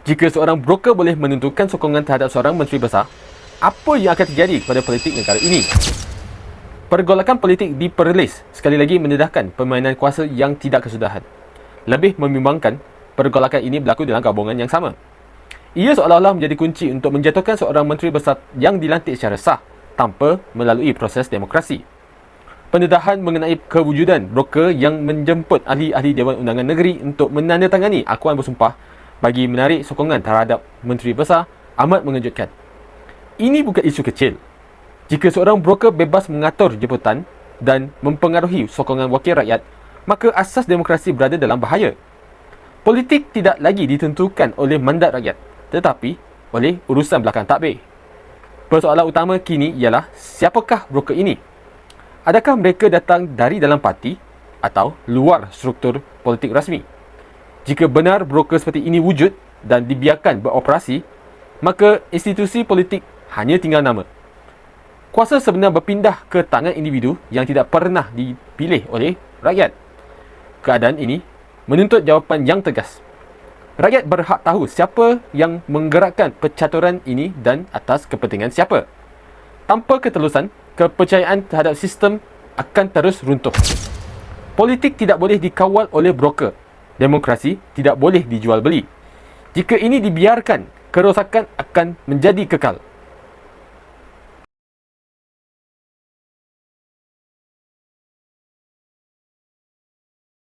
Jika seorang broker boleh menentukan sokongan terhadap seorang menteri besar, apa yang akan terjadi kepada politik negara ini? Pergolakan politik di Perlis sekali lagi mendedahkan permainan kuasa yang tidak kesudahan. Lebih membimbangkan, pergolakan ini berlaku dalam gabungan yang sama. Ia seolah-olah menjadi kunci untuk menjatuhkan seorang menteri besar yang dilantik secara sah tanpa melalui proses demokrasi. Pendedahan mengenai kewujudan broker yang menjemput ahli-ahli Dewan Undangan Negeri untuk menandatangani akuan bersumpah bagi menarik sokongan terhadap menteri besar amat mengejutkan. Ini bukan isu kecil. Jika seorang broker bebas mengatur jemputan dan mempengaruhi sokongan wakil rakyat, maka asas demokrasi berada dalam bahaya. Politik tidak lagi ditentukan oleh mandat rakyat, tetapi oleh urusan belakang takbir. Persoalan utama kini ialah siapakah broker ini? Adakah mereka datang dari dalam parti atau luar struktur politik rasmi? Jika benar broker seperti ini wujud dan dibiarkan beroperasi, maka institusi politik hanya tinggal nama. Kuasa sebenar berpindah ke tangan individu yang tidak pernah dipilih oleh rakyat. Keadaan ini menuntut jawapan yang tegas. Rakyat berhak tahu siapa yang menggerakkan percaturan ini dan atas kepentingan siapa. Tanpa ketelusan, kepercayaan terhadap sistem akan terus runtuh. Politik tidak boleh dikawal oleh broker. Demokrasi tidak boleh dijual beli. Jika ini dibiarkan, kerosakan akan menjadi kekal.